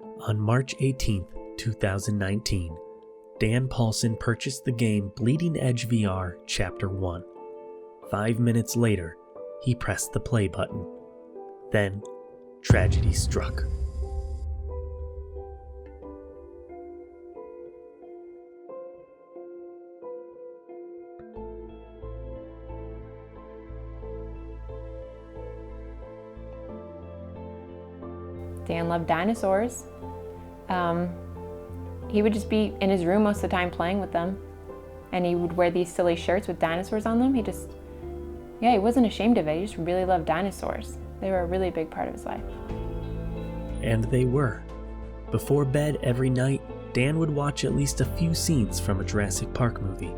On March 18, 2019, Dan Paulson purchased the game Bleeding Edge VR Chapter 1. 5 minutes later, he pressed the play button. Then, tragedy struck. Dan loved dinosaurs. He would just be in his room most of the time playing with them. And he would wear these silly shirts with dinosaurs on them. He wasn't ashamed of it. He just really loved dinosaurs. They were a really big part of his life. And they were. Before bed every night, Dan would watch at least a few scenes from a Jurassic Park movie.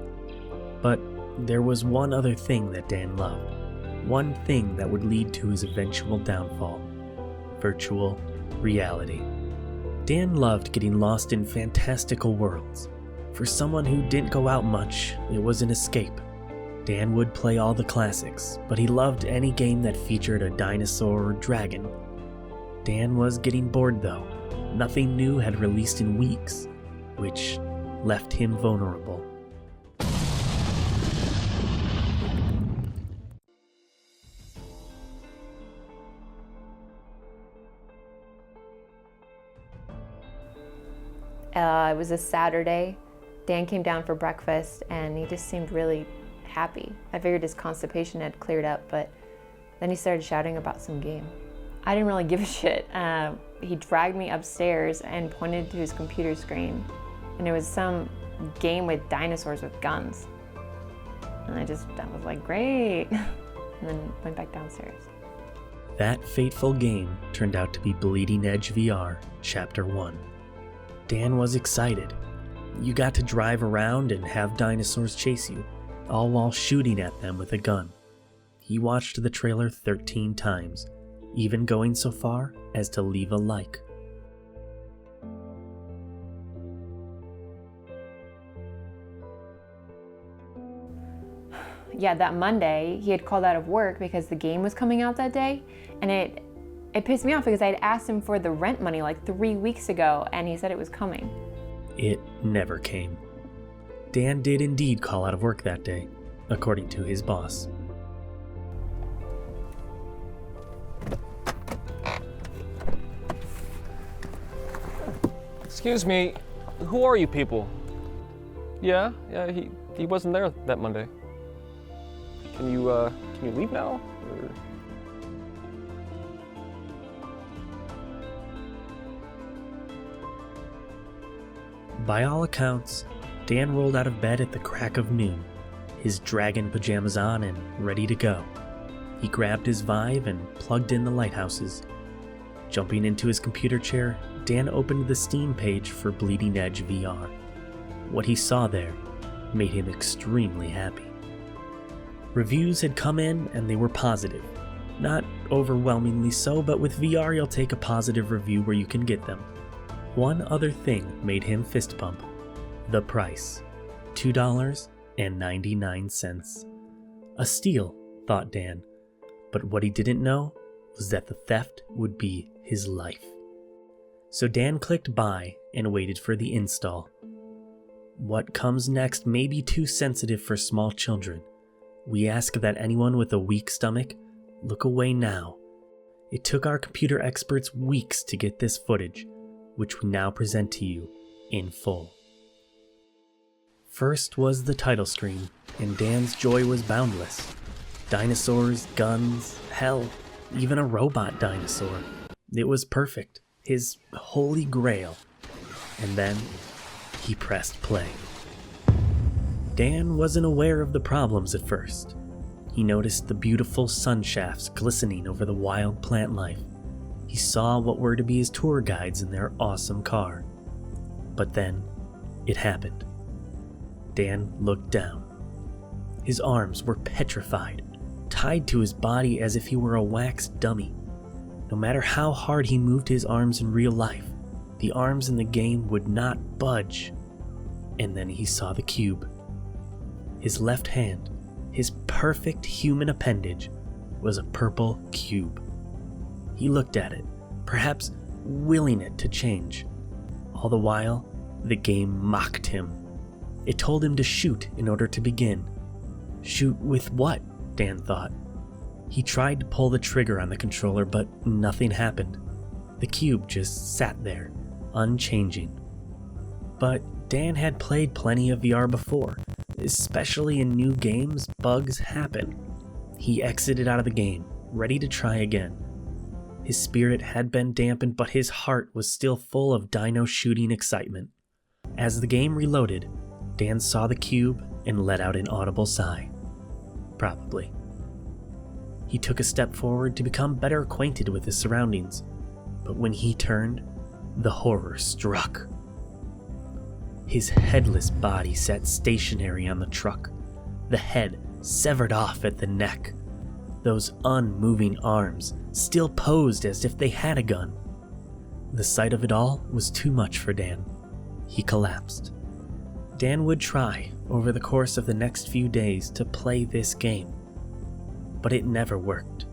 But there was one other thing that Dan loved. One thing that would lead to his eventual downfall. Virtual reality. Dan loved getting lost in fantastical worlds. For someone who didn't go out much, it was an escape. Dan would play all the classics, but he loved any game that featured a dinosaur or dragon. Dan was getting bored though. Nothing new had released in weeks, which left him vulnerable. It was a Saturday. Dan came down for breakfast and he just seemed really happy. I figured his constipation had cleared up, but then he started shouting about some game. I didn't really give a shit. He dragged me upstairs and pointed to his computer screen, and it was some game with dinosaurs with guns. And I was like, great, and then went back downstairs. That fateful game turned out to be Bleeding Edge VR Chapter 1. Dan was excited. You got to drive around and have dinosaurs chase you, all while shooting at them with a gun. He watched the trailer 13 times, even going so far as to leave a like. Yeah, that Monday, he had called out of work because the game was coming out that day, and it pissed me off because I had asked him for the rent money like 3 weeks ago, and he said it was coming. It never came. Dan did indeed call out of work that day, according to his boss. Excuse me, who are you people? Yeah, he wasn't there that Monday. Can you leave now? Or... By all accounts, Dan rolled out of bed at the crack of noon, his dragon pajamas on and ready to go. He grabbed his Vive and plugged in the lighthouses. Jumping into his computer chair, Dan opened the Steam page for Bleeding Edge VR. What he saw there made him extremely happy. Reviews had come in and they were positive. Not overwhelmingly so, but with VR you'll take a positive review where you can get them. One other thing made him fist pump. The price. $2.99. A steal, thought Dan. But what he didn't know was that the theft would be his life. So Dan clicked buy and waited for the install. What comes next may be too sensitive for small children. We ask that anyone with a weak stomach look away now. It took our computer experts weeks to get this footage, which we now present to you in full. First was the title screen, and Dan's joy was boundless. Dinosaurs, guns, hell, even a robot dinosaur. It was perfect, his holy grail. And then he pressed play. Dan wasn't aware of the problems at first. He noticed the beautiful sun shafts glistening over the wild plant life. He saw what were to be his tour guides in their awesome car. But then, it happened. Dan looked down. His arms were petrified, tied to his body as if he were a wax dummy. No matter how hard he moved his arms in real life, the arms in the game would not budge. And then he saw the cube. His left hand, his perfect human appendage, was a purple cube. He looked at it, perhaps willing it to change. All the while, the game mocked him. It told him to shoot in order to begin. Shoot with what? Dan thought. He tried to pull the trigger on the controller, but nothing happened. The cube just sat there, unchanging. But Dan had played plenty of VR before. Especially in new games, bugs happen. He exited out of the game, ready to try again. His spirit had been dampened, but his heart was still full of dino shooting excitement. As the game reloaded, Dan saw the cube and let out an audible sigh. Probably. He took a step forward to become better acquainted with his surroundings, but when he turned, the horror struck. His headless body sat stationary on the truck, the head severed off at the neck. Those unmoving arms still posed as if they had a gun. The sight of it all was too much for Dan. He collapsed. Dan would try, over the course of the next few days, to play this game. But it never worked.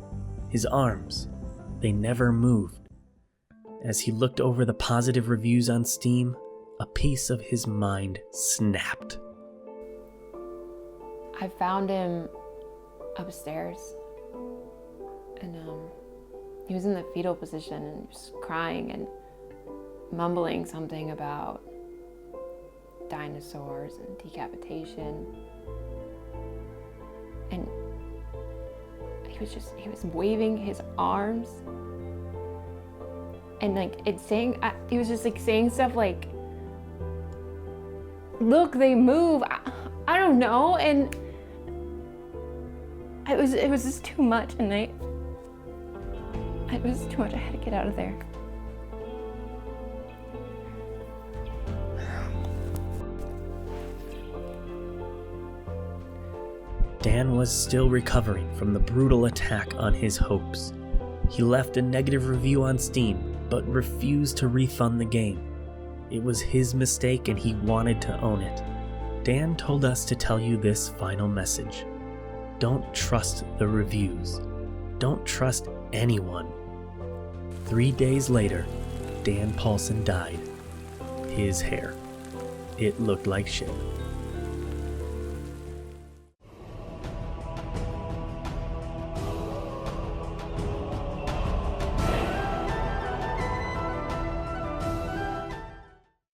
His arms, they never moved. As he looked over the positive reviews on Steam, a piece of his mind snapped. I found him upstairs, and he was in the fetal position and he was crying and mumbling something about dinosaurs and decapitation. And he was waving his arms and he was just saying stuff like, look, they move. I don't know. And it was just too much, and it was too much. I had to get out of there. Dan was still recovering from the brutal attack on his hopes. He left a negative review on Steam, but refused to refund the game. It was his mistake and he wanted to own it. Dan told us to tell you this final message. Don't trust the reviews. Don't trust anyone. 3 days later, Dan Paulson died. His hair. It looked like shit.